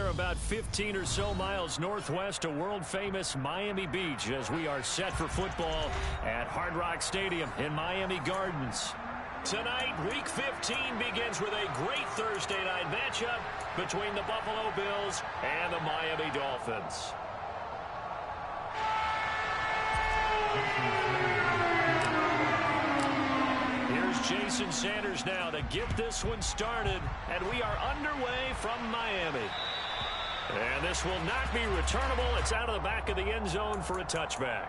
about 15 or so miles northwest of world-famous Miami Beach as we are set for football at Hard Rock Stadium in Miami Gardens. Tonight, Week 15 begins with a great Thursday night matchup between the Buffalo Bills and the Miami Dolphins. Here's Jason Sanders now to get this one started, and we are underway from Miami. And this will not be returnable. It's out of the back of the end zone for a touchback.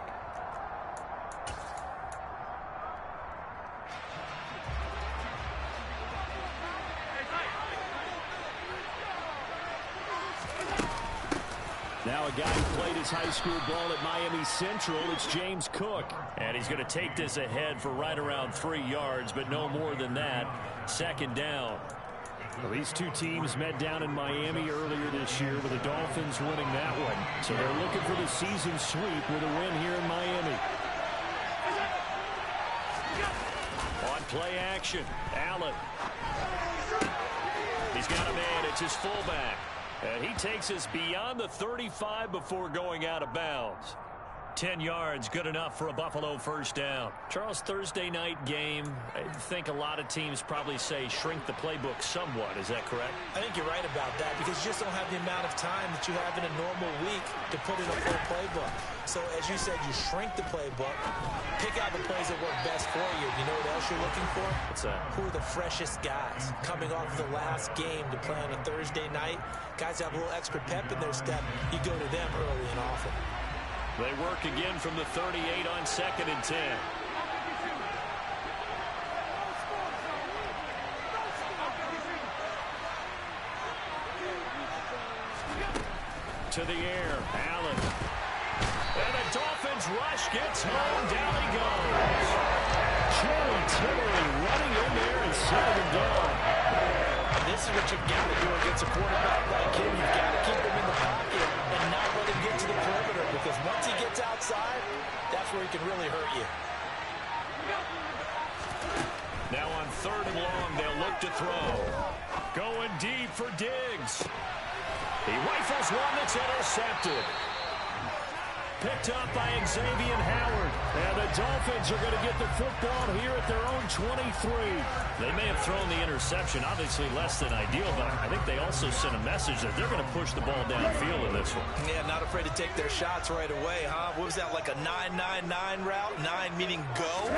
Now a guy who played his high school ball at Miami Central, it's James Cook. And he's going to take this ahead for right around 3 yards, but no more than that. Second down. Well, these two teams met down in Miami earlier this year with the Dolphins winning that one. So they're looking for the season sweep with a win here in Miami. On play action, Allen. He's got a man, it's his fullback. And he takes us beyond the 35 before going out of bounds. 10 yards, good enough for a Buffalo first down. Charles, Thursday night game, I think a lot of teams probably say shrink the playbook somewhat. Is that correct? I think you're right about that because you just don't have the amount of time that you have in a normal week to put in a full playbook. So, as you said, you shrink the playbook, pick out the plays that work best for you. You know what else you're looking for? What's that? Who are the freshest guys coming off the last game to play on a Thursday night? Guys have a little extra pep in their step. You go to them early and often. They work again from the 38 on 2nd and 10. To the air, Allen. And the Dolphins rush gets home. Down he goes. Charlie Tillery running in there and setting him down. And this is what you've got to do against a quarterback like him. You've got to keep him in the pocket and not let him get to the perimeter, because once he gets outside, that's where he can really hurt you. Now on 3rd and long, they'll look to throw. Going deep for Diggs. He rifles one that's intercepted. Picked up by Xavier Howard. And the Dolphins are going to get the football here at their own 23. They may have thrown the interception, obviously less than ideal, but I think they also sent a message that they're going to push the ball downfield in this one. Yeah, not afraid to take their shots right away, huh? What was that, like a 9-9-9 route? 9 meaning go?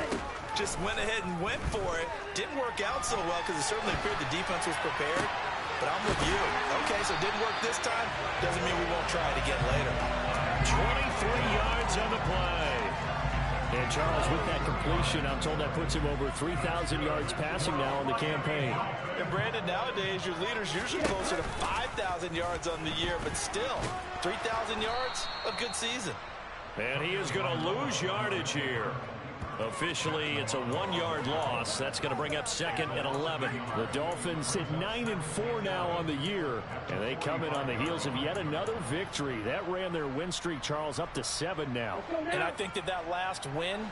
Just went ahead and went for it. Didn't work out so well because it certainly appeared the defense was prepared. But I'm with you. Okay, so it didn't work this time. Doesn't mean we won't try it again later. 23 yards on the play. And Charles, with that completion, I'm told that puts him over 3,000 yards passing now on the campaign. And Brandon, nowadays your leader's usually closer to 5,000 yards on the year, but still, 3,000 yards, a good season. And he is going to lose yardage here. Officially, it's a 1-yard loss. That's going to bring up 2nd and 11. The Dolphins sit 9-4 now on the year, and they come in on the heels of yet another victory. That ran their win streak, Charles, up to 7 now. And I think that last win,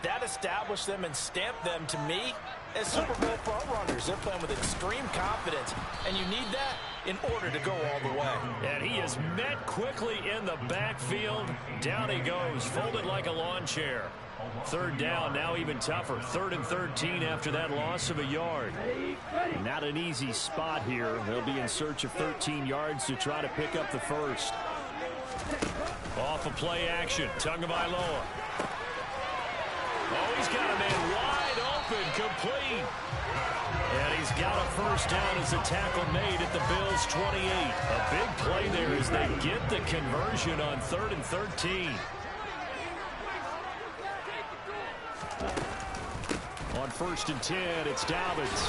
that established them and stamped them, to me, as Super Bowl frontrunners. They're playing with extreme confidence, and you need that in order to go all the way. And he is met quickly in the backfield. Down he goes, folded like a lawn chair. 3rd down, now even tougher. 3rd and 13 after that loss of a yard. Not an easy spot here. They'll be in search of 13 yards to try to pick up the first. Off of play action, Tagovailoa. Oh, he's got a man wide open, complete. And he's got a first down as a tackle made at the Bills' 28. A big play there as they get the conversion on 3rd and 13. On 1st and 10, it's Dobbins.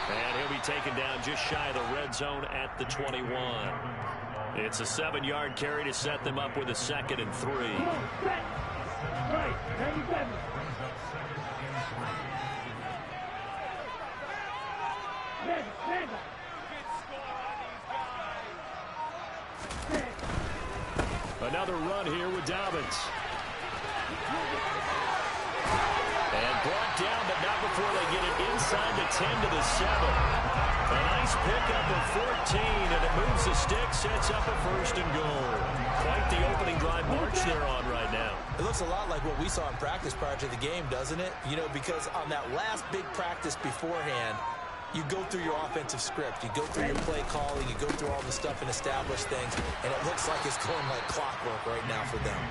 And he'll be taken down just shy of the red zone at the 21. It's a 7-yard carry to set them up with a 2nd and 3. Another run here with Dobbins. And brought down, but not before they get it inside the 10 to the 7. A nice pickup of 14, and it moves the stick, sets up a first and goal. Quite the opening drive march they're on right now. It looks a lot like what we saw in practice prior to the game, doesn't it? You know, because on that last big practice beforehand, you go through your offensive script, you go through your play calling, you go through all the stuff and establish things, and it looks like it's going like clockwork right now for them.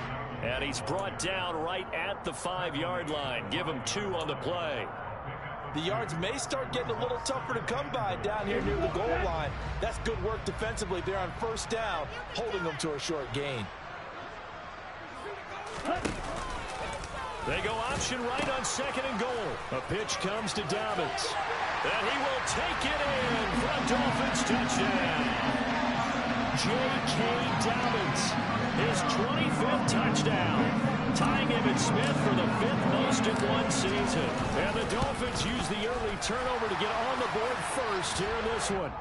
And he's brought down right at the 5-yard line. Give him 2 on the play. The yards may start getting a little tougher to come by down here near the goal line. That's good work defensively there on first down, holding them to a short gain. They go option right on 2nd and goal. A pitch comes to Dobbins. And he will take it in for a Dolphins touchdown. J.K. Dobbins, his 25th touchdown, tying Emmitt Smith for the 5th most in one season. And the Dolphins use the early turnover to get on the board first here in this one.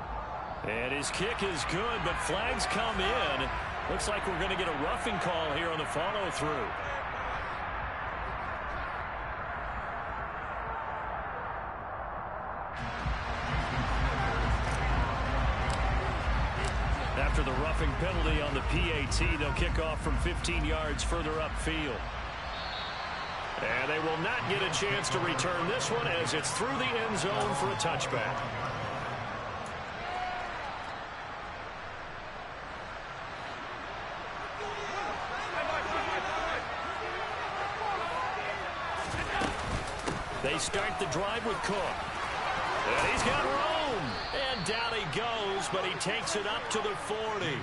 And his kick is good, but flags come in. Looks like we're going to get a roughing call here on the follow-through. After the roughing penalty on the PAT, they'll kick off from 15 yards further upfield. And they will not get a chance to return this one as it's through the end zone for a touchback. They start the drive with Cook. And he's got room. And down he goes, but he takes it up to the 40.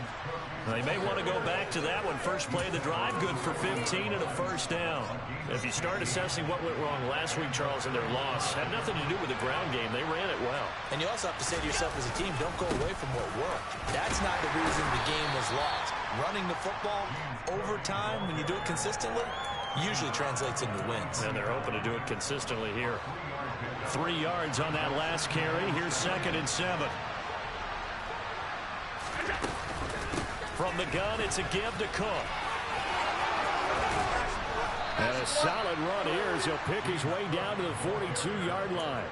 They may want to go back to that one. First play of the drive, good for 15 and a first down. If you start assessing what went wrong last week, Charles, in their loss, had nothing to do with the ground game. They ran it well. And you also have to say to yourself as a team, don't go away from what worked. That's not the reason the game was lost. Running the football over time, when you do it consistently, usually translates into wins. And they're hoping to do it consistently here. 3 yards on that last carry. Here's 2nd and 7. From the gun, it's a give to Cook. And a solid run here as he'll pick his way down to the 42-yard line.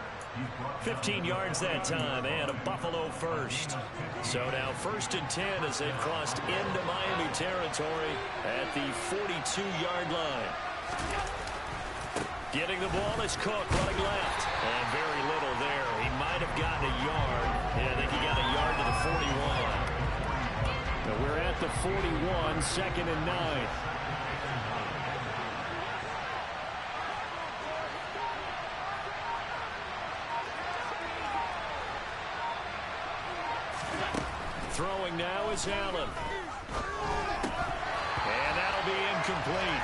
15 yards that time and a Buffalo first. So now 1st and 10 as they've crossed into Miami territory at the 42-yard line. Getting the ball is Cook running left. And very little there. He might have gotten a yard. Yeah, I think he got a yard to the 41. Now we're at the 41, 2nd and 9. Throwing now is Allen. And that'll be incomplete.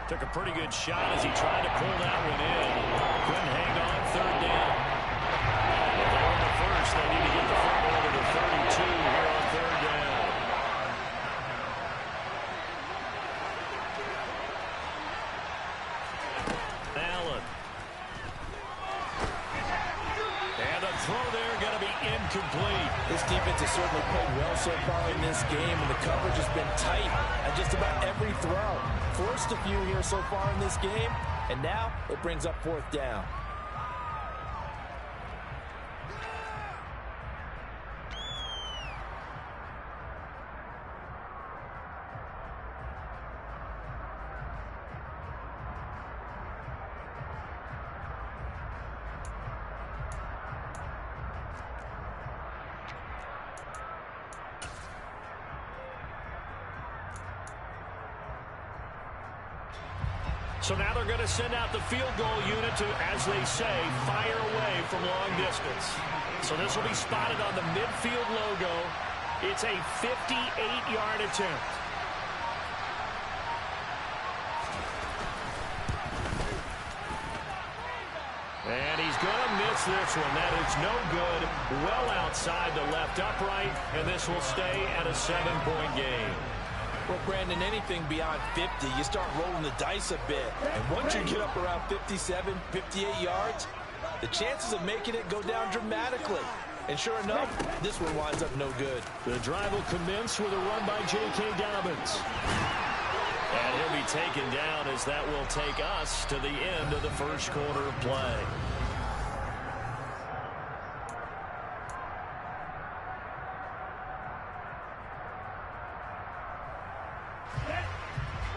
Took a pretty good shot as he tried to pull that one in. Couldn't hang on 3rd down. If they're on the first, they need to get the football to the 32 here on 3rd down. Allen. And the throw there going to be incomplete. This defense has certainly played well so far in this game, and the coverage has been tight on just about every throw. Forced a few here so far in this game, and now it brings up 4th down. So now they're going to send out the field goal unit to, as they say, fire away from long distance. So this will be spotted on the midfield logo. It's a 58-yard attempt. And he's going to miss this one. That is no good. Well outside the left upright, and this will stay at a 7-point game. Well, Brandon, anything beyond 50, you start rolling the dice a bit. And once you get up around 57, 58 yards, the chances of making it go down dramatically. And sure enough, this one winds up no good. The drive will commence with a run by J.K. Dobbins. And he'll be taken down as that will take us to the end of the first quarter of play.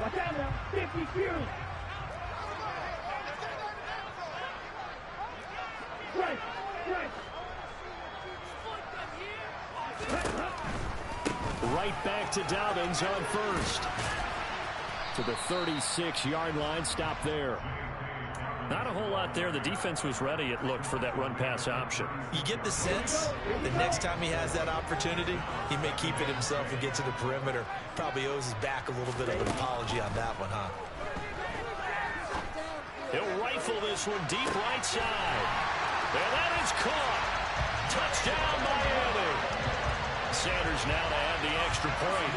Watch out now, 50 few. Right. Right back to Dobbins on first. To the 36-yard line, stop there. Not a whole lot there. The defense was ready, it looked, for that run-pass option. You get the sense the next time he has that opportunity, he may keep it himself and get to the perimeter. Probably owes his back a little bit of an apology on that one, huh? He'll rifle this one deep right side. And that is caught. Touchdown, Miami. Sanders now to add the extra point.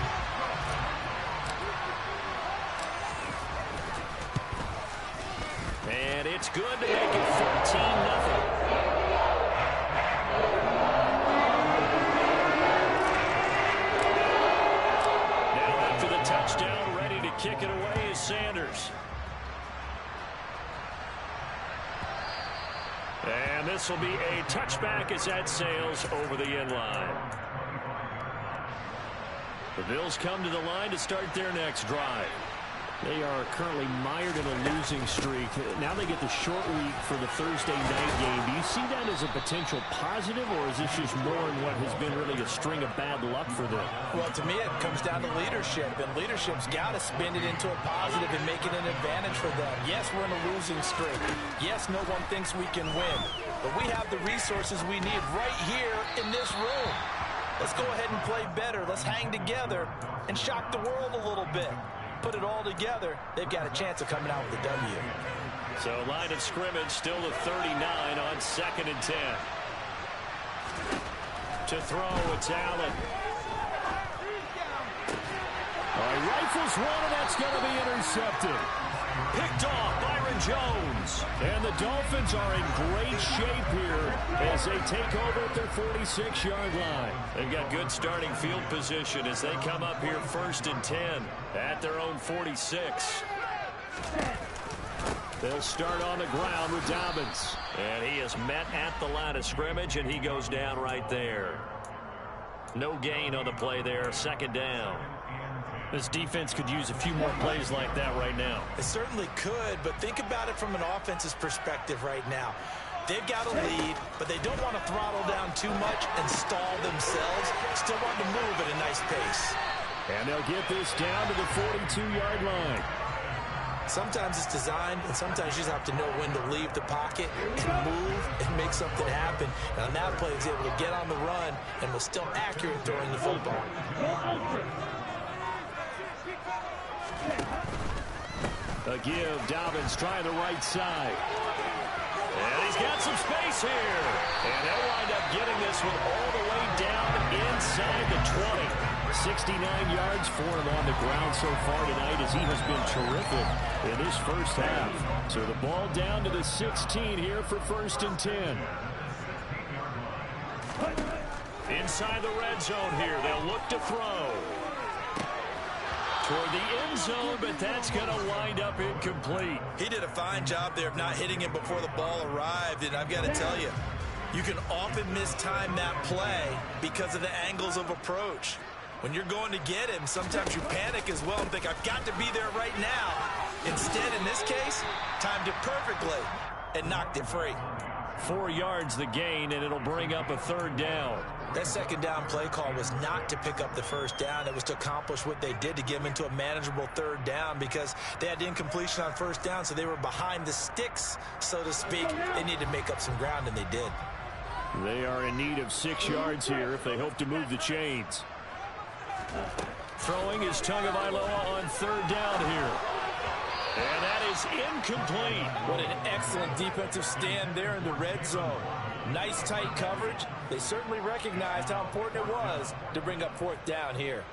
And it's good to make it 14-0. Now after the touchdown, ready to kick it away is Sanders. And this will be a touchback as that sails over the end line. The Bills come to the line to start their next drive. They are currently mired in a losing streak. Now they get the short week for the Thursday night game. Do you see that as a potential positive, or is this just more in what has been really a string of bad luck for them? Well, to me, it comes down to leadership, and leadership's got to spin it into a positive and make it an advantage for them. Yes, we're in a losing streak. Yes, no one thinks we can win, but we have the resources we need right here in this room. Let's go ahead and play better. Let's hang together and shock the world a little bit. Put it all together, they've got a chance of coming out with a W. So line of scrimmage still to 39 on 2nd and 10. To throw, it's Allen. Rifles one, and that's going to be intercepted. Picked off Byron Jones. And the Dolphins are in great shape here as they take over at their 46-yard line. They've got good starting field position as they come up here 1st and 10 at their own 46. They'll start on the ground with Dobbins. And he is met at the line of scrimmage, and he goes down right there. No gain on the play there, 2nd down. This defense could use a few more plays like that right now. It certainly could, but think about it from an offense's perspective right now. They've got a lead, but they don't want to throttle down too much and stall themselves. Still want to move at a nice pace. And they'll get this down to the 42-yard line. Sometimes it's designed, and sometimes you just have to know when to leave the pocket and move and make something happen. And on that play, he's able to get on the run and was still accurate throwing the football. A give, Dobbins trying the right side. And he's got some space here. And they'll wind up getting this one all the way down inside the 20. 69 yards for him on the ground so far tonight as he has been terrific in this first half. So the ball down to the 16 here for 1st and 10. Inside the red zone here, they'll look to throw. Toward the end zone, but that's going to wind up incomplete. He did a fine job there of not hitting him before the ball arrived, and I've got to tell you, you can often mistime that play because of the angles of approach. When you're going to get him, sometimes you panic as well and think, I've got to be there right now. Instead, in this case, timed it perfectly and knocked it free. 4 yards the gain, and it'll bring up a 3rd down. That 2nd down play call was not to pick up the 1st down. It was to accomplish what they did to get them into a manageable 3rd down because they had incompletion on 1st down, so they were behind the sticks, so to speak. They needed to make up some ground, and they did. They are in need of 6 yards here if they hope to move the chains. Throwing is Tagovailoa on 3rd down here. And that is incomplete. What an excellent defensive stand there in the red zone. Nice tight coverage. They certainly recognized how important it was to bring up 4th down here.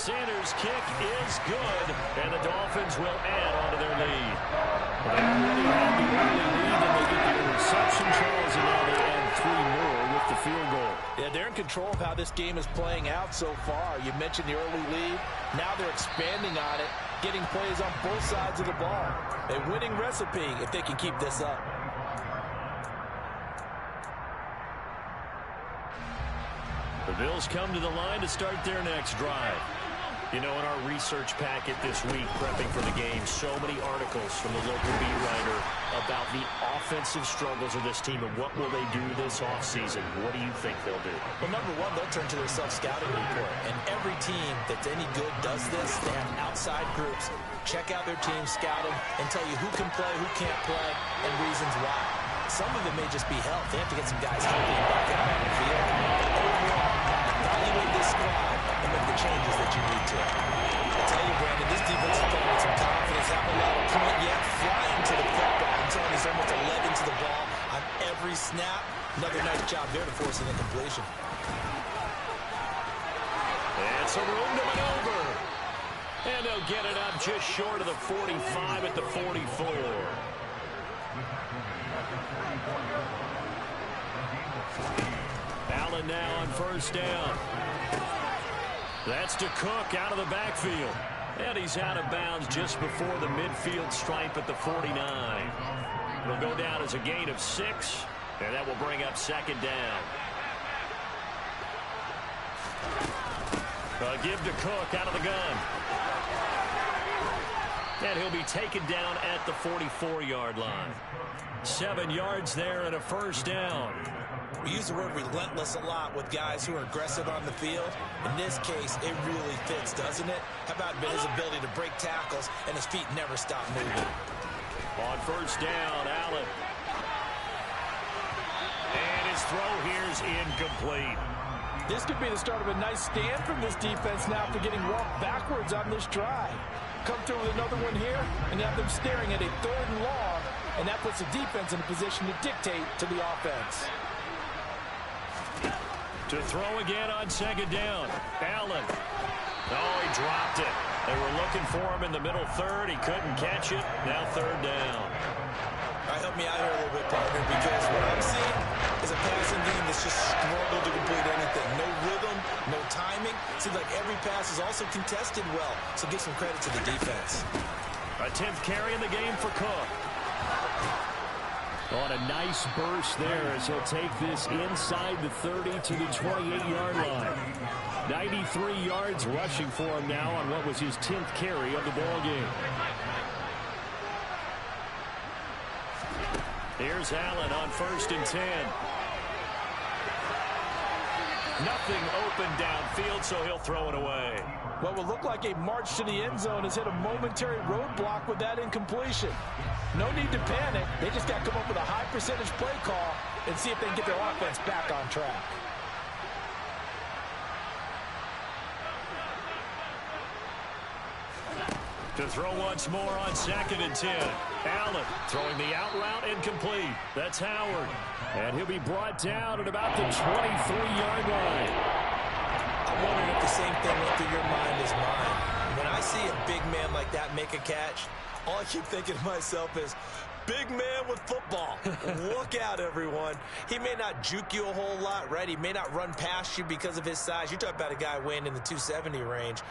Sanders' kick is good, and the Dolphins will add on to their lead. They already had the early lead, and they get the interception, Charles, and now they add 3 more with the field goal. Yeah, they're in control of how this game is playing out so far. You mentioned the early lead. Now they're expanding on it, getting plays on both sides of the ball. A winning recipe if they can keep this up. The Bills come to the line to start their next drive. You know, in our research packet this week, prepping for the game, so many articles from the local beat writer about the offensive struggles of this team and what will they do this offseason. What do you think they'll do? Well, number one, they'll turn to their self-scouting report. And every team that's any good does this. They have outside groups. Check out their team, scout them, and tell you who can play, who can't play, and reasons why. Some of it may just be health. They have to get some guys healthy and back out on the field. Overall, evaluate this squad and make the changes that you need to. I tell you, Brandon, this defense is playing with some confidence. Haven't allowed a point yet. Flying to the football. I'm telling you, he's almost 11 to the ball on every snap. Another nice job there to force an incompletion. And some room to maneuver. And they'll get it up just short of the 45 at the 44. Allen now on first down. That's to Cook out of the backfield. And he's out of bounds just before the midfield stripe at the 49. It'll go down as a gain of 6, and that will bring up second down. A give to Cook out of the gun. And he'll be taken down at the 44-yard line. 7 yards there and a first down. We use the word relentless a lot with guys who are aggressive on the field. In this case, it really fits, doesn't it? How about his ability to break tackles and his feet never stop moving? On first down, Allen. And his throw here is incomplete. This could be the start of a nice stand from this defense now after getting walked backwards on this drive. Come through with another one here and have them staring at a 3rd and long, and that puts the defense in a position to dictate to the offense. To throw again on second down. Allen. Oh, he dropped it. They were looking for him in the middle 3rd. He couldn't catch it. Now 3rd down. All right, help me out here a little bit, partner, because what I'm seeing is a passing game that's just struggled to complete anything. No rhythm, no timing. Seems like every pass is also contested well, so give some credit to the defense. A 10th carry in the game for Cook. On a nice burst there as he'll take this inside the 30 to the 28-yard line. 93 yards rushing for him now on what was his 10th carry of the ball game. Here's Allen on 1st and 10. Nothing open downfield, so he'll throw it away. What will look like a march to the end zone has hit a momentary roadblock with that incompletion. No need to panic. They just got to come up with a high percentage play call and see if they can get their offense back on track. To throw once more on 2nd and 10. Allen throwing the out route incomplete. That's Howard. And he'll be brought down at about the 23-yard line. I'm wondering if the same thing went through your mind as mine. When I see a big man like that make a catch, all I keep thinking to myself is, big man with football. Look out, everyone. He may not juke you a whole lot, right? He may not run past you because of his size. You're talking about a guy weighing in the 270 range.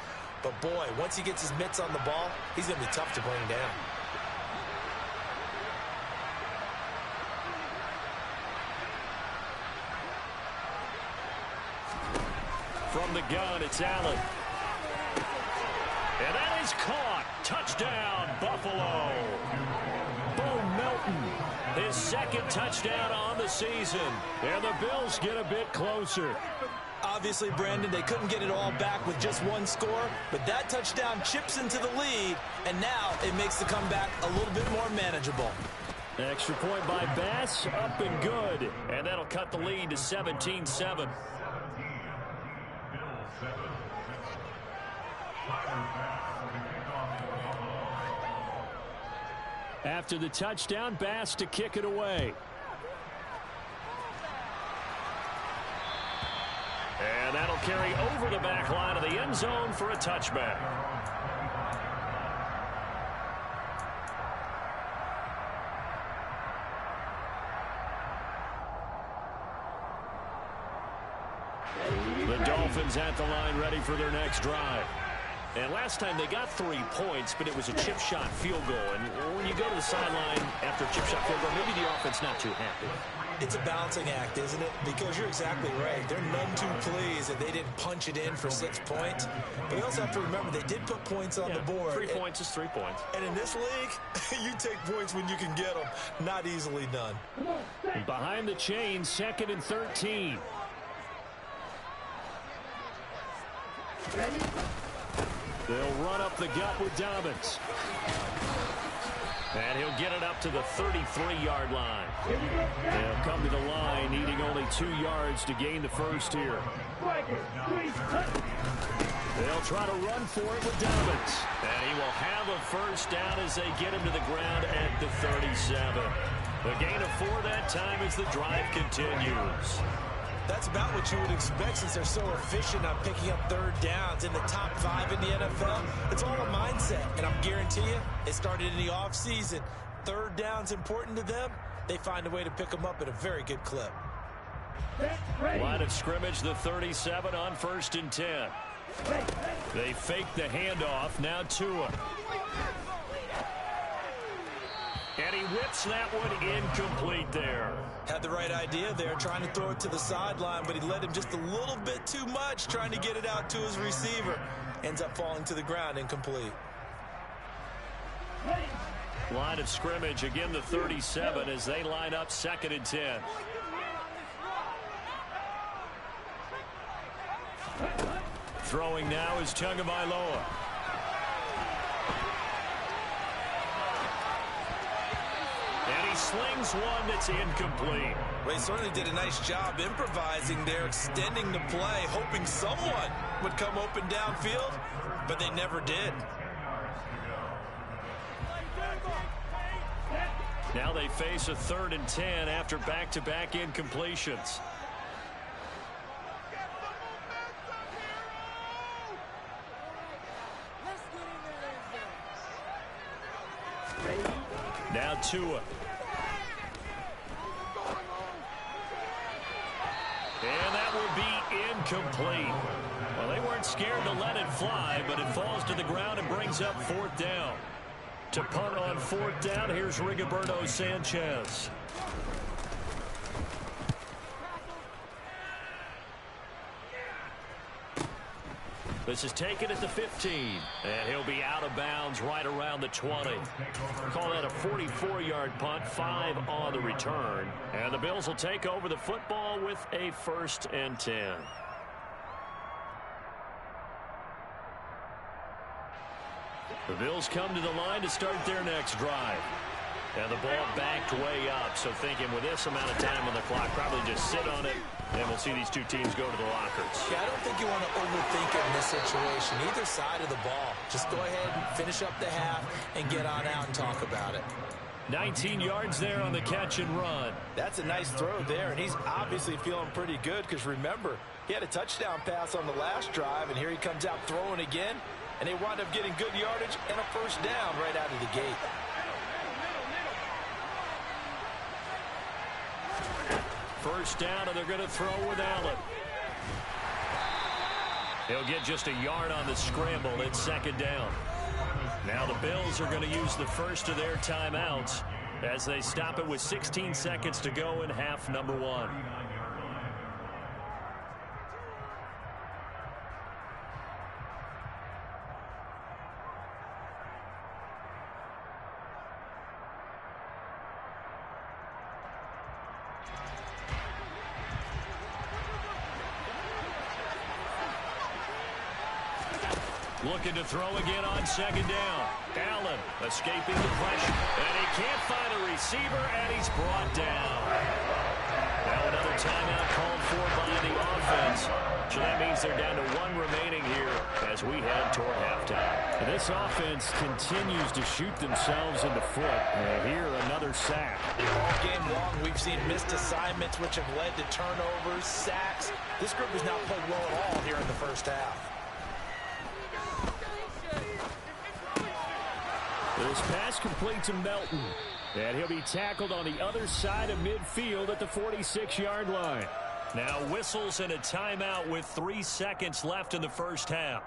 But, boy, once he gets his mitts on the ball, he's going to be tough to bring down. From the gun, it's Allen. And that is caught. Touchdown, Buffalo. Bo Melton, his 2nd touchdown on the season. And the Bills get a bit closer. Obviously, Brandon, they couldn't get it all back with just one score, but that touchdown chips into the lead, and now it makes the comeback a little bit more manageable. Extra point by Bass, up and good. And that'll cut the lead to 17-7. After the touchdown, Bass to kick it away. And that'll carry over the back line of the end zone for a touchback. The Dolphins at the line ready for their next drive. And last time they got 3 points, but it was a chip shot field goal. And when you go to the sideline after a chip shot field goal, maybe the offense not too happy. It's a balancing act, isn't it? Because you're exactly right. They're none too pleased that they didn't punch it in for 6 points. But you also have to remember they did put points on the board. 3 points is 3 points. And in this league, you take points when you can get them. Not easily done. Behind the chain, 2nd and 13. They'll run up the gut with Dobbins. And he'll get it up to the 33-yard line. They'll come to the line, needing only 2 yards to gain the first here. They'll try to run for it with Dobbins. And he will have a first down as they get him to the ground at the 37. The gain of 4 that time as the drive continues. That's about what you would expect since they're so efficient on picking up 3rd downs in the top 5 in the NFL. It's all a mindset, and I'm guarantee you, it started in the offseason. 3rd down's important to them. They find a way to pick them up at a very good clip. Line of scrimmage, the 37 on 1st and 10. They fake the handoff. Now Tua. And he whips that one incomplete there. Had the right idea there, trying to throw it to the sideline, but he led him just a little bit too much, trying to get it out to his receiver. Ends up falling to the ground incomplete. Line of scrimmage, again the 37 as they line up 2nd and 10. Throwing now is Tagovailoa. And he slings one that's incomplete. Well, he certainly did a nice job improvising there, extending the play, hoping someone would come open downfield, but they never did. Now they face a 3rd and 10 after back-to-back incompletions. Now Tua. And that will be incomplete. Well, they weren't scared to let it fly, but it falls to the ground and brings up 4th down. To punt on 4th down, here's Rigoberto Sanchez. This is taken at the 15, and he'll be out of bounds right around the 20. Call that a 44-yard punt, 5 on the return. And the Bills will take over the football with a 1st and 10. The Bills come to the line to start their next drive. And the ball backed way up, so thinking with this amount of time on the clock, probably just sit on it, and we'll see these two teams go to the lockers. Yeah, I don't think you want to overthink it in this situation, either side of the ball. Just go ahead and finish up the half and get on out and talk about it. 19 yards there on the catch and run. That's a nice throw there, and he's obviously feeling pretty good because, remember, he had a touchdown pass on the last drive, and here he comes out throwing again, and they wind up getting good yardage and a first down right out of the gate. First down, and they're going to throw with Allen. He'll get just a yard on the scramble. It's 2nd down. Now the Bills are going to use the first of their timeouts as they stop it with 16 seconds to go in half number 1. Looking to throw again on 2nd down. Allen escaping the pressure. And he can't find a receiver, and he's brought down. Now another timeout called for by the offense. So that means they're down to 1 remaining here as we head toward halftime. And this offense continues to shoot themselves in the foot. And here, another sack. All game long, we've seen missed assignments, which have led to turnovers, sacks. This group has not played well at all here in the first half. This pass complete to Melton. And he'll be tackled on the other side of midfield at the 46-yard line. Now whistles and a timeout with 3 seconds left in the first half.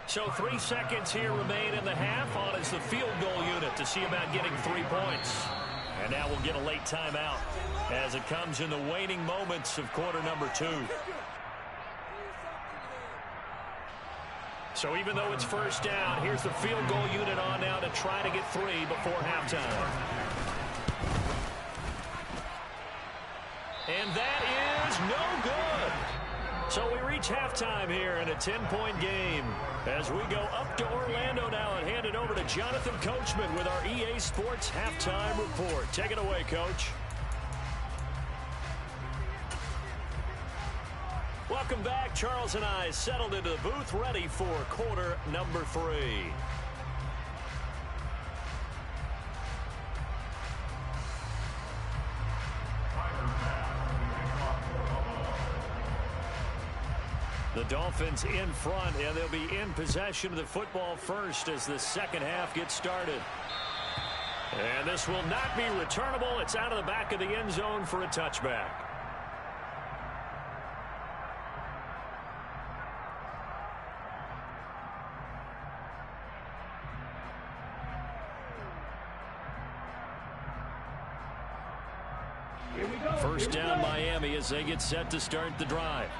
So 3 seconds here remain in the half. On is the field goal unit to see about getting 3 points. And now we'll get a late timeout as it comes in the waning moments of quarter number 2. So even though it's first down, here's the field goal unit on now to try to get 3 before halftime. And that is no good. So we reach halftime here in a 10-point game as we go up to Orlando now and hand it over to Jonathan Coachman with our EA Sports Halftime Report. Take it away, Coach. Welcome back. Charles and I settled into the booth ready for quarter number 3. The Dolphins in front, and they'll be in possession of the football first as the second half gets started. And this will not be returnable. It's out of the back of the end zone for a touchback. First down Miami as they get set to start the drive.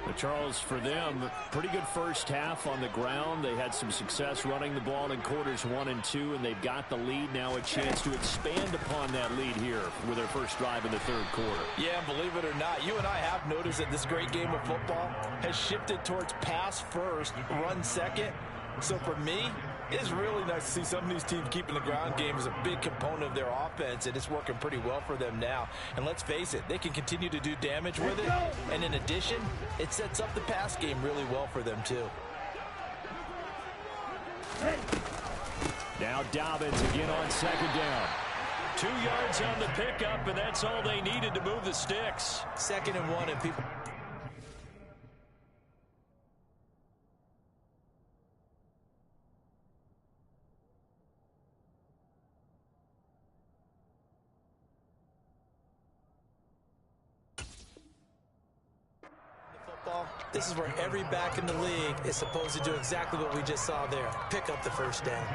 But Charles, for them, pretty good first half on the ground. They had some success running the ball in quarters 1 and 2, and they've got the lead. Now a chance to expand upon that lead here with their first drive in the third quarter. Yeah, believe it or not, you and I have noticed that this great game of football has shifted towards pass first, run second. So for me, it's really nice to see some of these teams keeping the ground game as a big component of their offense, and it's working pretty well for them now. And let's face it, they can continue to do damage with it. And in addition, it sets up the pass game really well for them too. Now Dobbins again on second down. 2 yards on the pickup, and that's all they needed to move the sticks. 2nd and 1, and people... This is where every back in the league is supposed to do exactly what we just saw there. Pick up the first down.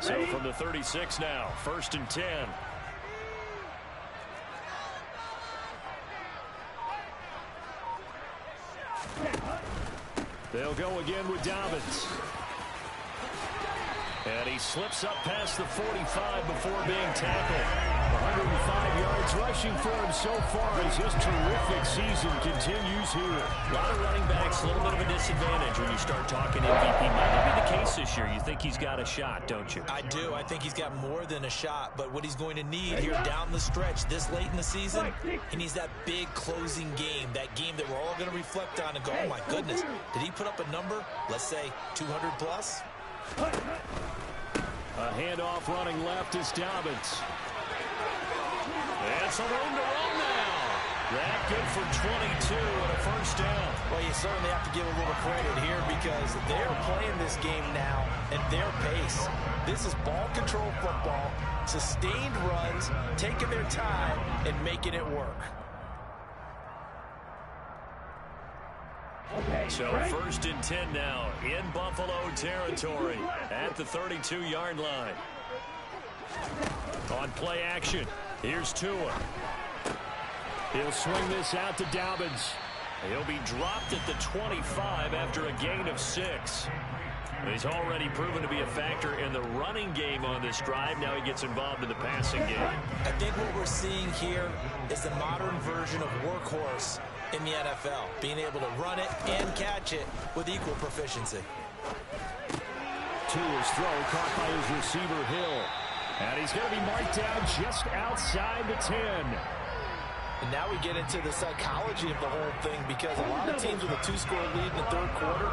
So from the 36 now, 1st and 10. They'll go again with Dobbins. And he slips up past the 45 before being tackled. 105 yards rushing for him so far as his terrific season continues here. A lot of running backs, a little bit of a disadvantage when you start talking MVP. Might not be the case this year. You think he's got a shot, don't you? I do. I think he's got more than a shot. But what he's going to need here down the stretch this late in the season, he needs that big closing game. That game that we're all going to reflect on and go, oh, my goodness, did he put up a number, let's say, 200 plus? A handoff running left is Dobbins. And some room to run now. That good for 22 and a first down. Well, you certainly have to give a little credit here because they're playing this game now at their pace. This is ball control football, sustained runs, taking their time and making it work. So 1st and 10 now in Buffalo territory at the 32-yard line. On play action, here's Tua. He'll swing this out to Dobbins. He'll be dropped at the 25 after a gain of 6. He's already proven to be a factor in the running game on this drive. Now he gets involved in the passing game. I think what we're seeing here is the modern version of workhorse in the NFL, being able to run it and catch it with equal proficiency. to his throw, caught by his receiver, Hill. And he's going to be marked down just outside the 10. And now we get into the psychology of the whole thing, because a lot of teams with a 2-score lead in the third quarter,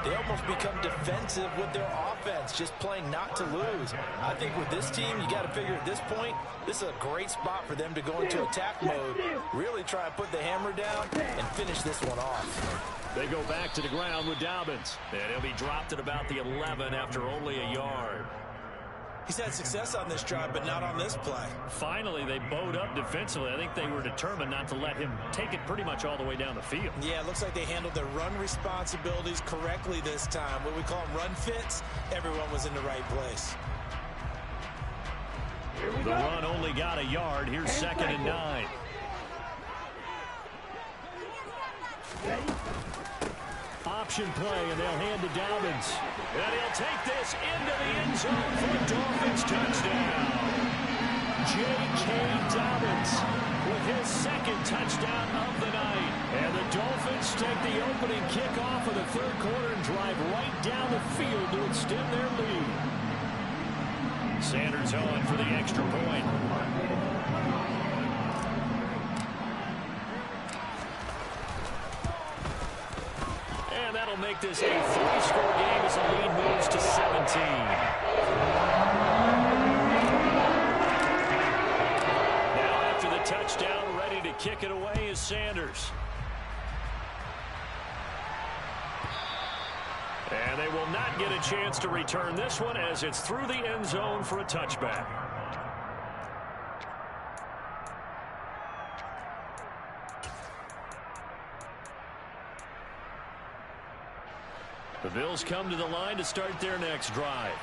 they almost become defensive with their offense, just playing not to lose. I think with this team, you got to figure at this point, this is a great spot for them to go into attack mode, really try and put the hammer down and finish this one off. They go back to the ground with Dobbins. And he'll be dropped at about the 11 after only a yard. He's had success on this drive, but not on this play. Finally, they bowed up defensively. I think they were determined not to let him take it pretty much all the way down the field. Yeah, it looks like they handled their run responsibilities correctly this time. What we call them run fits, everyone was in the right place. The run only got a yard. Here's 2nd and 9. Option play, and they'll hand to Dobbins. And he'll take this into the end zone for a Dolphins touchdown. J.K. Dobbins with his 2nd touchdown of the night. And the Dolphins take the opening kickoff of the third quarter and drive right down the field to extend their lead. Sanders on for the extra point. And that'll make this a 3-score game as the lead moves to 17. Now after the touchdown, ready to kick it away is Sanders. And they will not get a chance to return this one as it's through the end zone for a touchback. The Bills come to the line to start their next drive.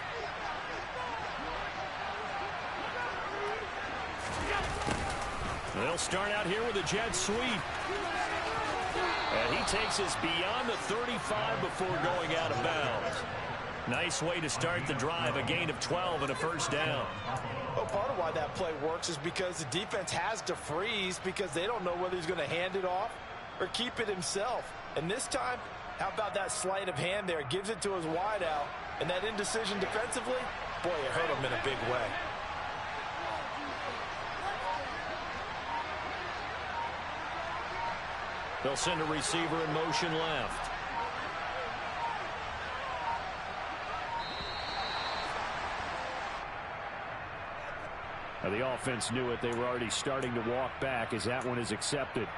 They'll start out here with a jet sweep. And he takes us beyond the 35 before going out of bounds. Nice way to start the drive, a gain of 12 and a first down. Well, part of why that play works is because the defense has to freeze because they don't know whether he's going to hand it off or keep it himself. And this time, how about that sleight of hand there? Gives it to his wideout. And that indecision defensively, boy, it hurt him in a big way. They'll send a receiver in motion left. Now the offense knew it. They were already starting to walk back as that one is accepted.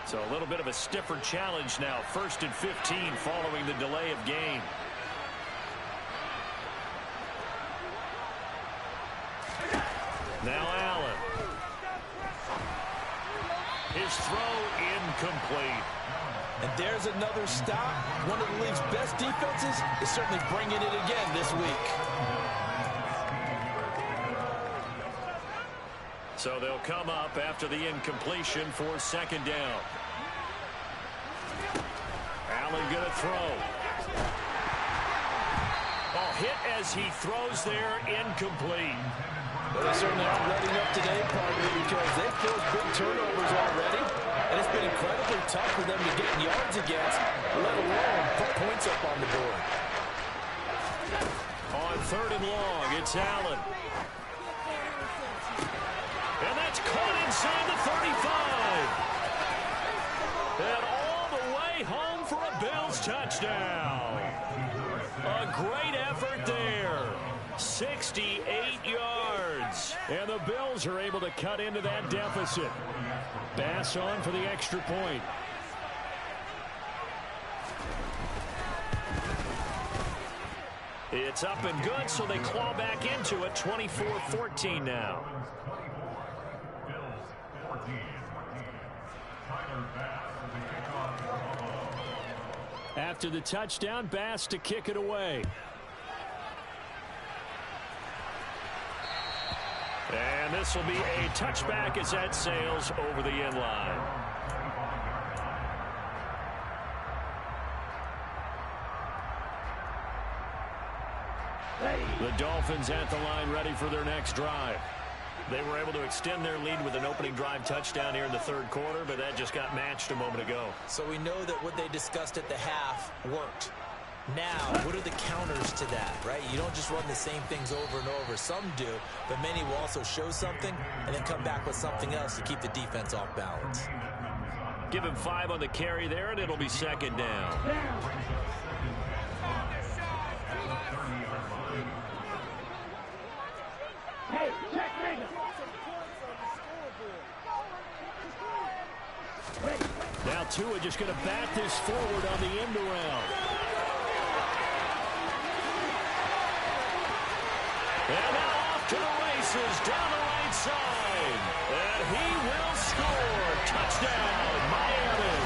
So a little bit of a stiffer challenge now. 1st and 15 following the delay of game. Now Allen. His throw incomplete. And there's another stop. One of the league's best defenses is certainly bringing it again this week. So they'll come up after the incompletion for 2nd down. Allen gonna throw. Oh, hit as he throws there, incomplete. But they certainly aren't letting up today, partly because they've forced big turnovers already. And it's been incredibly tough for them to get yards against, let alone put points up on the board. On 3rd and long, it's Allen. And that's caught inside the 35. And all the way home for a Bills touchdown. A great effort there. 68 yards. And the Bills are able to cut into that deficit. Bass on for the extra point. It's up and good, so they claw back into it. 24-14 now. After the touchdown, Bass to kick it away. And this will be a touchback as that sails over the end line. The Dolphins at the line ready for their next drive. They were able to extend their lead with an opening drive touchdown here in the third quarter, but that just got matched a moment ago. So we know that what they discussed at the half worked. Now, what are the counters to that, right? You don't just run the same things over and over. Some do, but many will also show something and then come back with something else to keep the defense off balance. Give him 5 on the carry there, and it'll be second down. Hey, check Megan. Now Tua just going to bat this forward on the end around. And now off to the races down the right side. And he will score. Touchdown, Miami.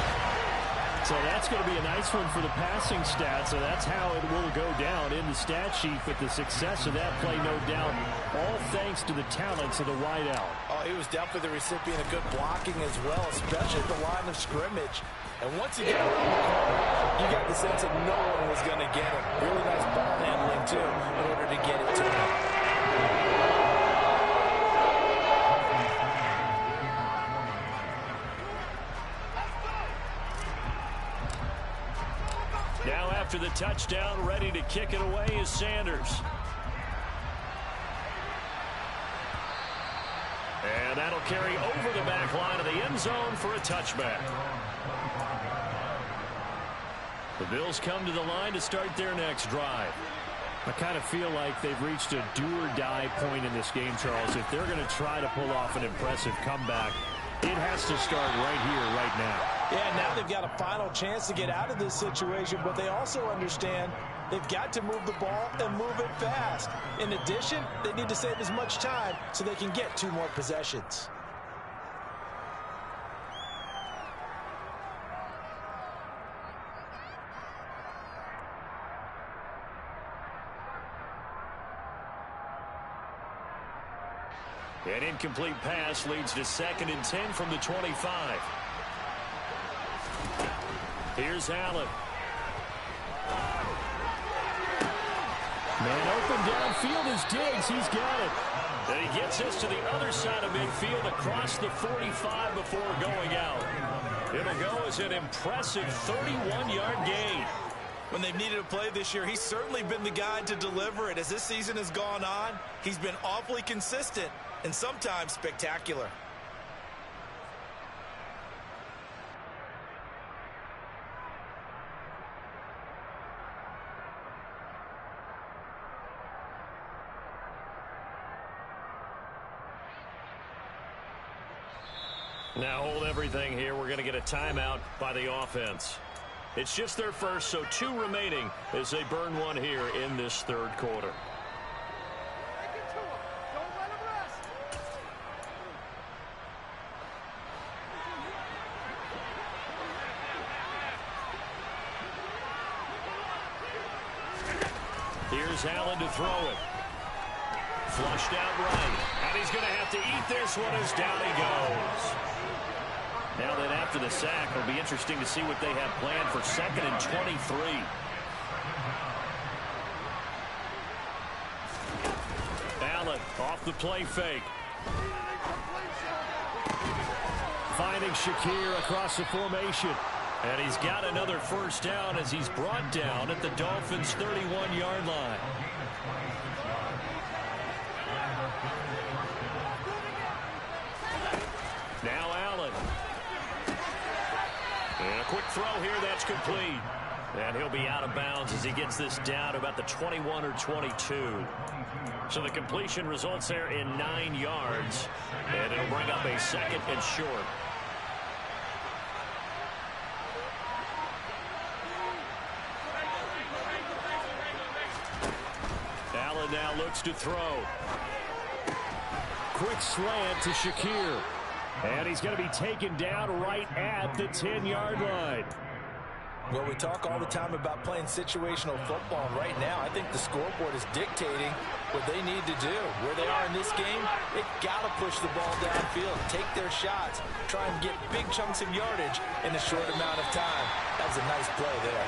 So that's going to be a nice one for the passing stats. So that's how it will go down in the stat sheet. But the success of that play, no doubt, all thanks to the talents of the wideout. Oh, he was definitely the recipient of good blocking as well, especially at the line of scrimmage. And once he got around the corner, you got the sense that no one was going to get him. Really nice ball handling, too, in order to get it to him. Now after the touchdown, ready to kick it away is Sanders. And that'll carry over the back line of the end zone for a touchback. The Bills come to the line to start their next drive. I kind of feel like they've reached a do-or-die point in this game, Charles. If they're going to try to pull off an impressive comeback, it has to start right here, right now. Yeah, now they've got a final chance to get out of this situation, but they also understand they've got to move the ball and move it fast. In addition, they need to save as much time so they can get 2 more possessions. An incomplete pass leads to 2nd and 10 from the 25. Here's Allen. Man open downfield is Diggs. He's got it. And he gets us to the other side of midfield across the 45 before going out. It'll go as an impressive 31-yard gain. When they've needed a play this year, he's certainly been the guy to deliver it. As this season has gone on, he's been awfully consistent and sometimes spectacular. Now hold everything here. We're going to get a timeout by the offense. It's just their first, so 2 remaining as they burn one here in this 3rd quarter. Here's Allen to throw it. Flushed out right. And he's going to have to eat this one as down he goes. Now that after the sack, it'll be interesting to see what they have planned for 2nd and 23. Allen off the play fake. Finding Shakir across the formation. And he's got another first down as he's brought down at the Dolphins' 31-yard line. Now Allen. And a quick throw here, that's complete. And he'll be out of bounds as he gets this down to about the 21 or 22. So the completion results there in 9 yards. And it'll bring up a 2nd and short. Allen now looks to throw. Quick slant to Shakir. And he's going to be taken down right at the 10-yard line. Well, we talk all the time about playing situational football. And right now, I think the scoreboard is dictating what they need to do. Where they are in this game, they've got to push the ball downfield, take their shots, try and get big chunks of yardage in a short amount of time. That was a nice play there.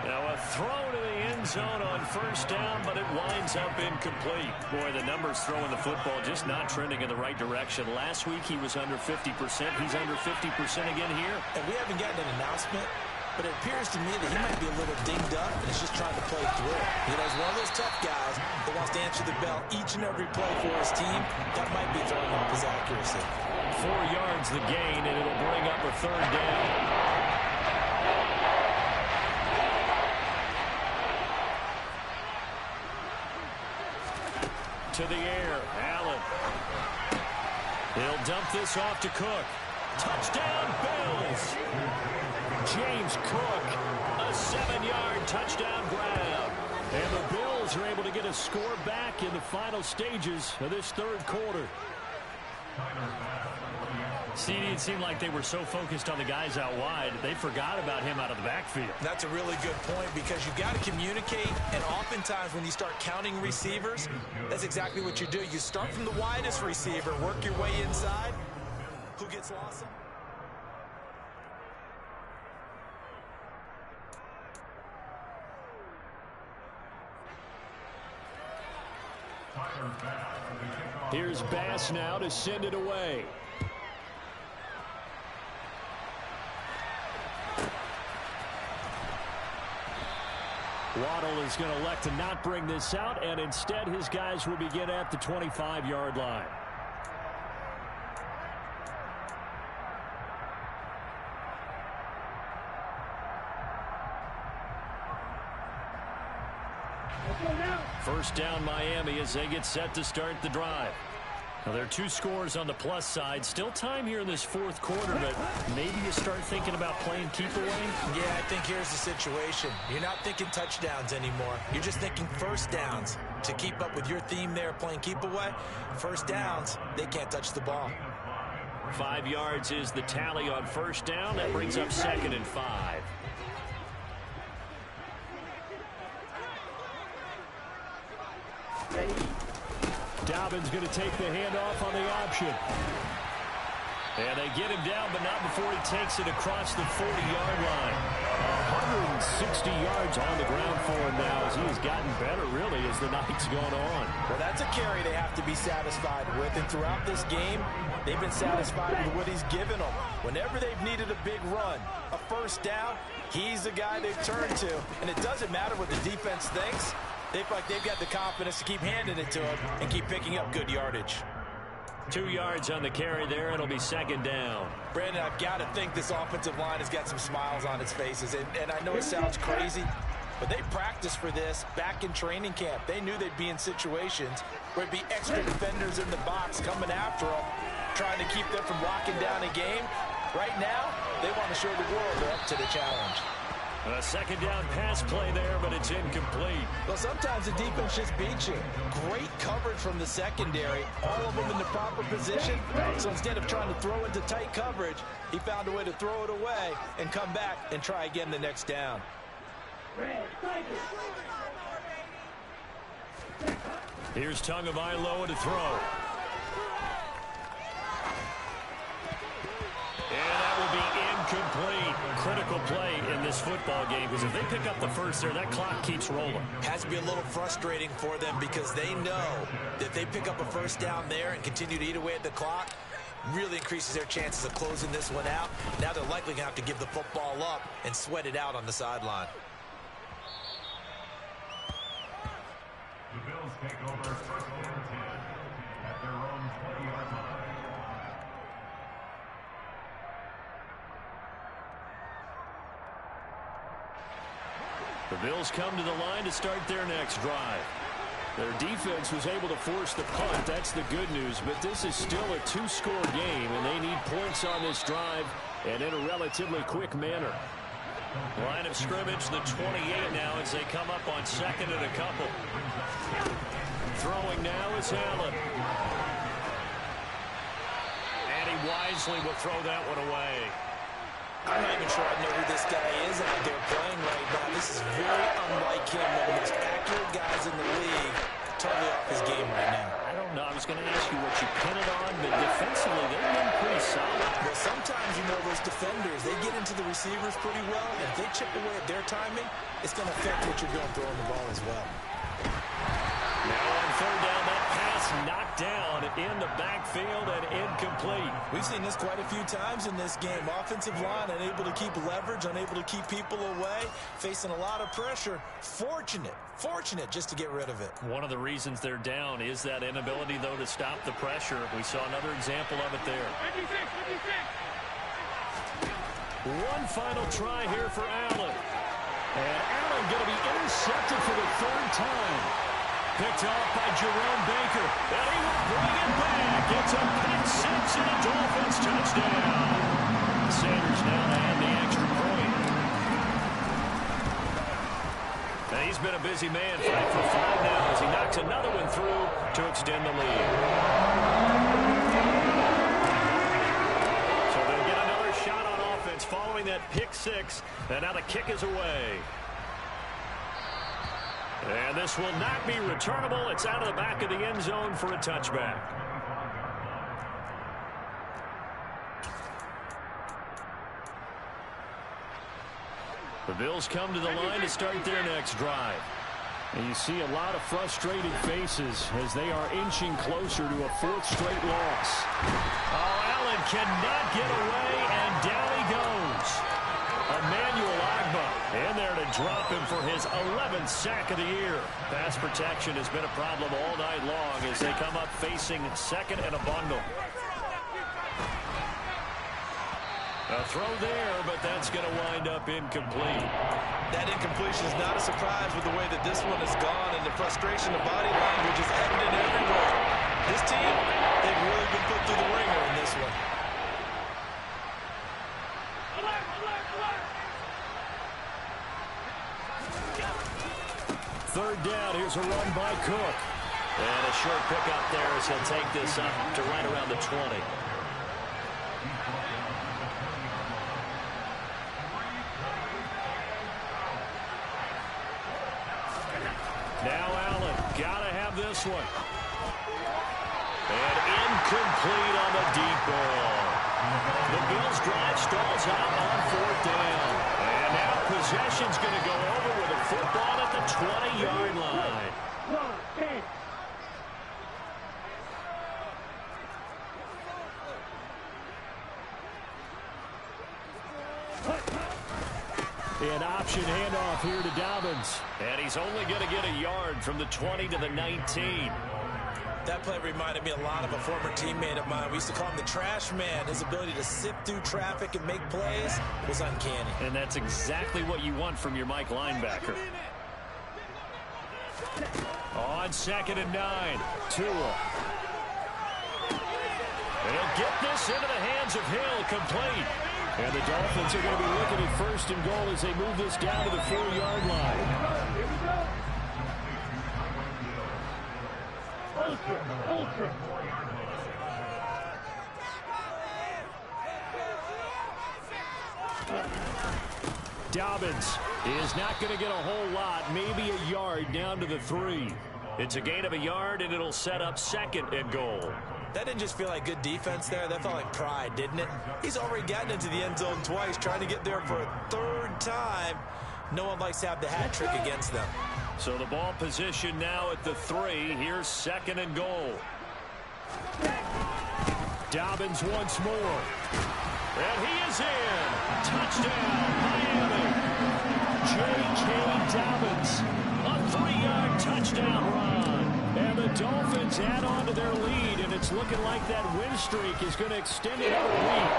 Now a throw to the end zone on first down, but it winds up incomplete. Boy, the numbers throwing the football just not trending in the right direction. Last week he was under 50%. He's under 50% again here. And we haven't gotten an announcement but it appears to me that he might be a little dinged up and is just trying to play through it. You know, he's one of those tough guys that wants to answer the bell each and every play for his team. That might be throwing off his accuracy. 4 yards the gain, and it'll bring up a third down. To the air, Allen. He'll dump this off to Cook. Touchdown, Bills! James Cook, a 7-yard touchdown grab. And the Bills are able to get a score back in the final stages of this third quarter. CD, it seemed like they were so focused on the guys out wide, they forgot about him out of the backfield. That's a really good point because you've got to communicate, and oftentimes when you start counting receivers, that's exactly what you do. You start from the widest receiver, work your way inside. Who gets lost? Here's Bass now to send it away. Waddle is going to elect to not bring this out, and instead his guys will begin at the 25-yard line. First down Miami as they get set to start the drive. Now, there are 2 scores on the plus side. Still time here in this fourth quarter, but maybe you start thinking about playing keep away? Yeah, I think here's the situation. You're not thinking touchdowns anymore. You're just thinking first downs. To keep up with your theme there, playing keep away, first downs, they can't touch the ball. 5 yards is the tally on first down. That brings up 2nd and 5. Dobbins going to take the handoff on the option. And they get him down, but not before he takes it across the 40-yard line. 160 yards on the ground for him now as he has gotten better, really, as the night's gone on. Well, that's a carry they have to be satisfied with. And throughout this game, they've been satisfied with what he's given them. Whenever they've needed a big run, a first down, he's the guy they've turned to. And it doesn't matter what the defense thinks. They feel like they've got the confidence to keep handing it to him and keep picking up good yardage. 2 yards on the carry there. It'll be 2nd down. Brandon, I've got to think this offensive line has got some smiles on its faces. And I know it sounds crazy, but they practiced for this back in training camp. They knew they'd be in situations where it'd be extra defenders in the box coming after them, trying to keep them from locking down a game. Right now, they want to show the world they're up to the challenge. A 2nd down pass play there, but it's incomplete. Well, sometimes the defense just beats you. Great coverage from the secondary, all of them in the proper position. So instead of trying to throw into tight coverage, he found a way to throw it away and come back and try again the next down. Here's Tagovailoa to throw. And that will be incomplete. Critical play in this football game, because if they pick up the first there, that clock keeps rolling. Has to be a little frustrating for them because they know that if they pick up a first down there and continue to eat away at the clock, really increases their chances of closing this one out. Now they're likely going to have to give the football up and sweat it out on the sideline. The Bills take over 1st and 10 at their own 20-yard line. The Bills come to the line to start their next drive. Their defense was able to force the punt. That's the good news. But this is still a 2-score game, and they need points on this drive and in a relatively quick manner. Line of scrimmage, the 28 now as they come up on 2nd and a couple. Throwing now is Allen. And he wisely will throw that one away. I'm not even sure I know who this guy is out there playing right now. This is very unlike him. One of the most accurate guys in the league. Totally off his game right now. I don't know. I was going to ask you what you pin it on, but defensively, they've been pretty solid. Well, sometimes, you know, those defenders, they get into the receivers pretty well, and if they chip away at their timing, it's going to affect what you're doing throwing the ball as well. Now on 3rd down, that pass knocked down in the backfield and incomplete. We've seen this quite a few times in this game. Offensive line unable to keep leverage, unable to keep people away, facing a lot of pressure. Fortunate just to get rid of it. One of the reasons they're down is that inability, though, to stop the pressure. We saw another example of it there. One final try here for Allen. And Allen going to be intercepted for the third time. Picked off by Jerome Baker. And he will bring it back. It's a pick six and a Dolphins touchdown. Sanders now to have the extra point. And he's been a busy man, 5 for 5 now as he knocks another one through to extend the lead. So they'll get another shot on offense following that pick six. And now the kick is away. And this will not be returnable. It's out of the back of the end zone for a touchback. The Bills come to the line to start their next drive. And you see a lot of frustrated faces as they are inching closer to a fourth straight loss. Oh, Allen cannot get away, and down he goes. Emmanuel Agba in there to drop him for his 11th sack of the year. Pass protection has been a problem all night long as they come up facing second and a bundle. A throw there, but that's going to wind up incomplete. That incompletion is not a surprise with the way that this one has gone, and the frustration of body language is evident everywhere. This team, they've really been put through the ringer in this one. Third down, here's a run by Cook. And a short pickup there as he'll take this up to right around the 20. Now Allen, gotta have this one. And incomplete on the deep ball. The Bills drive stalls out on fourth down. And now possession's going to go over with a football at the 20-yard line. An option handoff here to Dobbins. And he's only going to get a yard from the 20 to the 19. That play reminded me a lot of a former teammate of mine. We used to call him the trash man. His ability to sift through traffic and make plays was uncanny. And that's exactly what you want from your Mike linebacker. On 2nd and 9, Tua. And he'll get this into the hands of Hill, complete. And the Dolphins are going to be looking at first and goal as they move this down to the 4-yard line. Dobbins is not going to get a whole lot, maybe a yard down to the 3. It's a gain of a yard, and it'll set up 2nd and goal. That didn't just feel like good defense there. That felt like pride, didn't it? He's already gotten into the end zone twice, trying to get there for a third time. No one likes to have the hat trick against them. So the ball position now at the 3. Here's 2nd and goal. Dobbins once more. And he is in. Touchdown, Miami. J.K. Dobbins. A 3-yard touchdown run. And the Dolphins add on to their lead, and it's looking like that win streak is going to extend another week.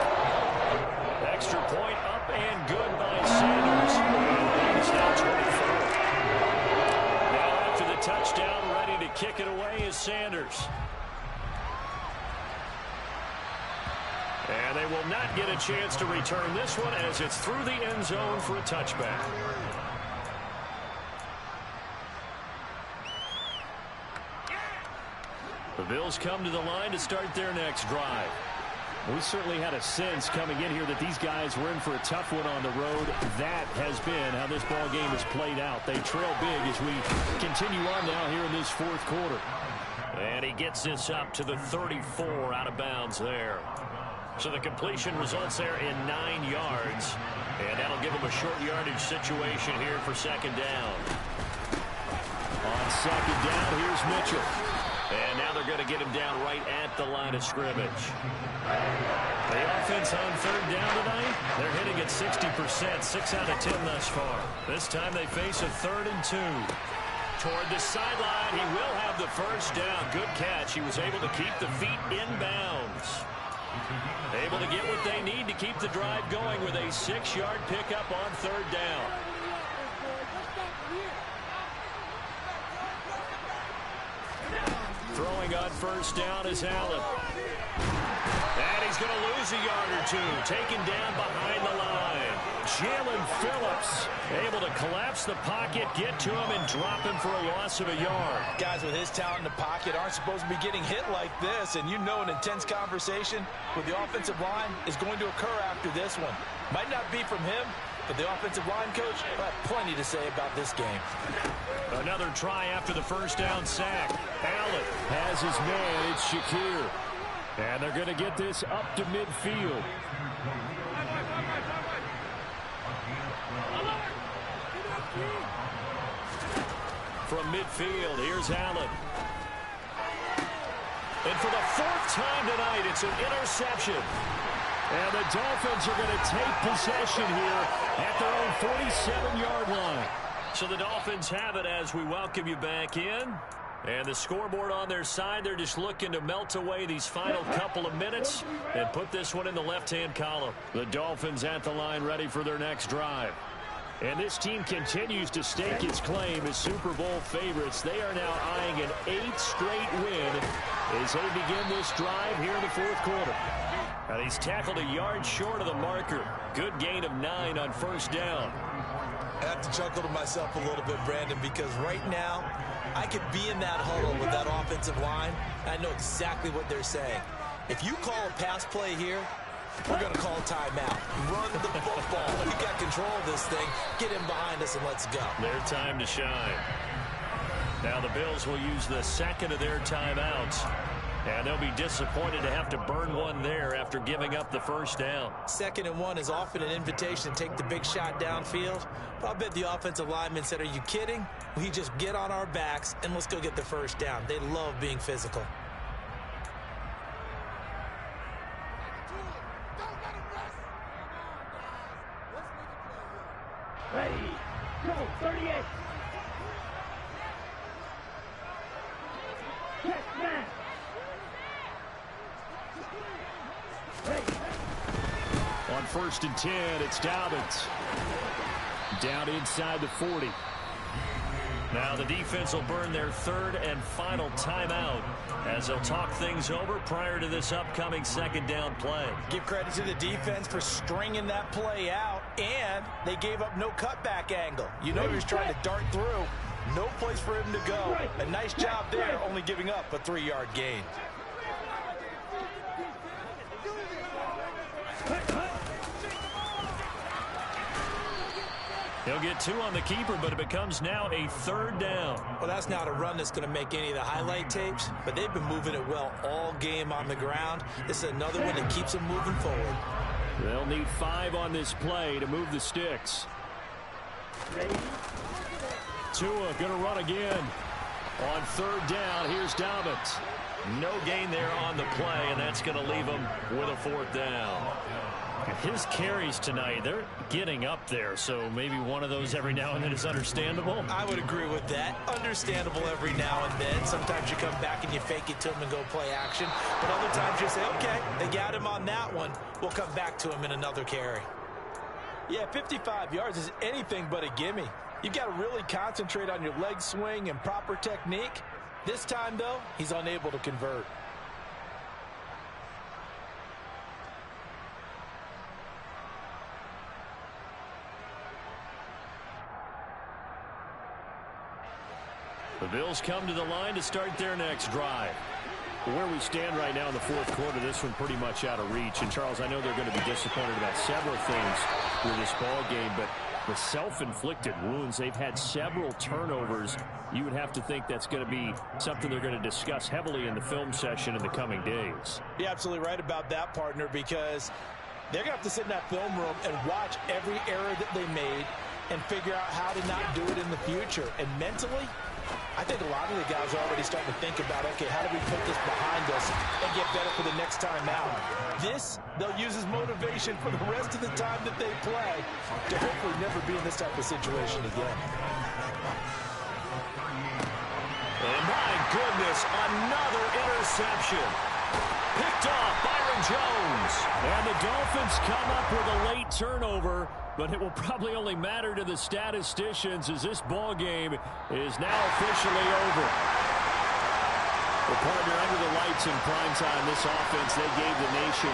Extra point up and good by Sanders. And it's now 24. Now after the touchdown, ready to kick it away is Sanders. And they will not get a chance to return this one as it's through the end zone for a touchback. The Bills come to the line to start their next drive. We certainly had a sense coming in here that these guys were in for a tough one on the road. That has been how this ball game has played out. They trail big as we continue on now here in this fourth quarter. And he gets this up to the 34 out of bounds there. So the completion results there in 9 yards. And that'll give him a short yardage situation here for 2nd down. On 2nd down, here's Mitchell. And now they're going to get him down right at the line of scrimmage. The offense on third down tonight, they're hitting at 60%, 6 out of 10 thus far. This time they face a 3rd and 2. Toward the sideline, he will have the first down. Good catch. He was able to keep the feet in bounds. Able to get what they need to keep the drive going with a 6-yard pickup on third down. Throwing on first down is Allen. And he's going to lose a yard or two. Taken down behind the line. Jalen Phillips able to collapse the pocket, get to him, and drop him for a loss of a yard. Guys with his talent in the pocket aren't supposed to be getting hit like this, and you know an intense conversation with the offensive line is going to occur after this one. Might not be from him, but the offensive line coach will have plenty to say about this game. Another try after the first down sack. Allen has his man. It's Shakir. And they're going to get this up to midfield. From midfield, here's Allen. And for the 4th time tonight, it's an interception. And the Dolphins are going to take possession here at their own 47-yard line. So the Dolphins have it as we welcome you back in. And the scoreboard on their side, they're just looking to melt away these final couple of minutes and put this one in the left-hand column. The Dolphins at the line ready for their next drive. And this team continues to stake its claim as Super Bowl favorites. They are now eyeing an 8th straight win as they begin this drive here in the 4th quarter. And he's tackled a yard short of the marker. Good gain of 9 on first down. I have to chuckle to myself a little bit, Brandon, because right now I could be in that huddle with that offensive line. I know exactly what they're saying. If you call a pass play here, we're going to call a timeout. Run the football. We got control of this thing. Get him behind us and let's go. Their time to shine. Now the Bills will use the 2nd of their timeouts. And they'll be disappointed to have to burn one there after giving up the first down. 2nd and 1 is often an invitation to take the big shot downfield. But I bet the offensive lineman said, are you kidding? We just get on our backs and let's go get the first down. They love being physical. Ready, go, 38. Check, man. On 1st and 10, it's Dobbins. Down inside the 40. Now the defense will burn their 3rd and final timeout as they'll talk things over prior to this upcoming 2nd down play. Give credit to the defense for stringing that play out, and they gave up no cutback angle. You know he was trying to dart through. No place for him to go. A nice job there, only giving up a 3-yard gain. He'll get 2 on the keeper, but it becomes now a 3rd down. Well, that's not a run that's going to make any of the highlight tapes, but they've been moving it well all game on the ground. This is another one that keeps them moving forward. They'll need 5 on this play to move the sticks. Tua going to run again. On 3rd down, here's Dobbins. No gain there on the play, and that's going to leave him with a 4th down. His carries tonight, they're getting up there, so maybe one of those every now and then is understandable. I would agree with that. Understandable every now and then. Sometimes you come back and you fake it to him and go play action. But other times you say, okay, they got him on that one. We'll come back to him in another carry. Yeah, 55 yards is anything but a gimme. You've got to really concentrate on your leg swing and proper technique. This time, though, he's unable to convert. The Bills come to the line to start their next drive. Where we stand right now in the 4th quarter, this one pretty much out of reach. And, Charles, I know they're going to be disappointed about several things with this ball game, but the self-inflicted wounds, they've had several turnovers. You would have to think that's going to be something they're going to discuss heavily in the film session in the coming days. You're absolutely right about that, partner, because they're going to have to sit in that film room and watch every error that they made and figure out how to not do it in the future. And mentally, I think a lot of the guys are already starting to think about, okay, how do we put this behind us and get better for the next time out? This, they'll use as motivation for the rest of the time that they play to hopefully never be in this type of situation again. And my goodness, another interception. Picked off Byron Jones. And the Dolphins come up with a late turnover, but it will probably only matter to the statisticians as this ball game is now officially over. Well, partner, under the lights in primetime, this offense, they gave the nation